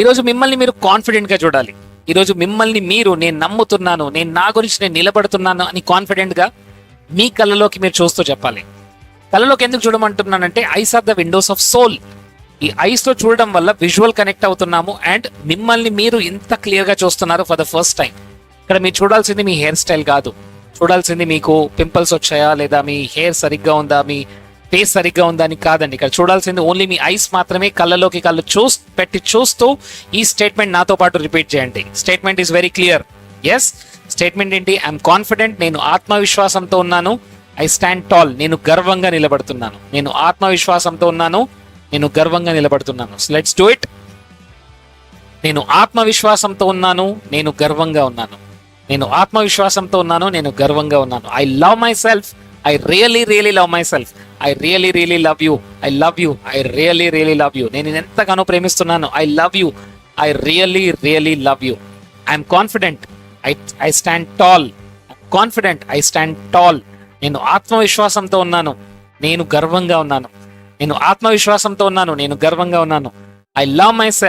ఈరోజు మిమ్మల్ని మీరు కాన్ఫిడెంట్ గా చూడాలి. ఈరోజు మిమ్మల్ని మీరు నేను నమ్ముతున్నాను, నేను నా గురించి నేను నిలబడుతున్నాను అని కాన్ఫిడెంట్ గా మీ కళ్ళలోకి మీరు చూస్తూ చెప్పాలి. కళ్ళలోకి ఎందుకు చూడమంటున్నానంటే eyes are the windows of soul. ఈ ఐస్ లో చూడడం వల్ల విజువల్ కనెక్ట్ అవుతున్నాము అండ్ మిమ్మల్ని మీరు ఇంత క్లియర్ గా చూస్తున్నారు ఫర్ ద ఫస్ట్ టైం. ఇక్కడ మీరు చూడాల్సింది మీ హెయిర్ స్టైల్ కాదు, చూడాల్సింది మీకు పింపుల్స్ వచ్చాయా లేదా మీ హెయిర్ సరిగ్గా ఉందా, మీ ఫేస్ సరిగ్గా ఉందా అని కాదండి. ఇక్కడ చూడాల్సింది ఓన్లీ మీ ఐస్ మాత్రమే. కళ్ళలోకి కళ్ళు పెట్టి చూస్తూ ఈ స్టేట్మెంట్ నాతో పాటు రిపీట్ చేయండి. Statement is very clear. Yes, statement ఏంటి? ఐఎమ్ కాన్ఫిడెంట్, నేను ఆత్మవిశ్వాసంతో ఉన్నాను. ఐ స్టాండ్ టాల్, నేను గర్వంగా నిలబడుతున్నాను. నేను ఆత్మవిశ్వాసంతో ఉన్నాను, నేను గర్వంగా నిలబడుతున్నాను. So let's do it. నేను ఆత్మవిశ్వాసంతో ఉన్నాను, నేను గర్వంగా ఉన్నాను. నేను ఆత్మవిశ్వాసంతో ఉన్నాను, నేను గర్వంగా ఉన్నాను. I love my self. I really love myself. I really love you. I love you. I really love you. నేను ఎంతగానో ప్రేమిస్తున్నాను. I love you. I really love you. I am confident. I stand tall. I'm confident. I stand tall. నేను ఆత్మవిశ్వాసంతో ఉన్నాను, నేను గర్వంగా ఉన్నాను. నేను ఆత్మవిశ్వాసంతో ఉన్నాను, నేను గర్వంగా ఉన్నాను. I love myself.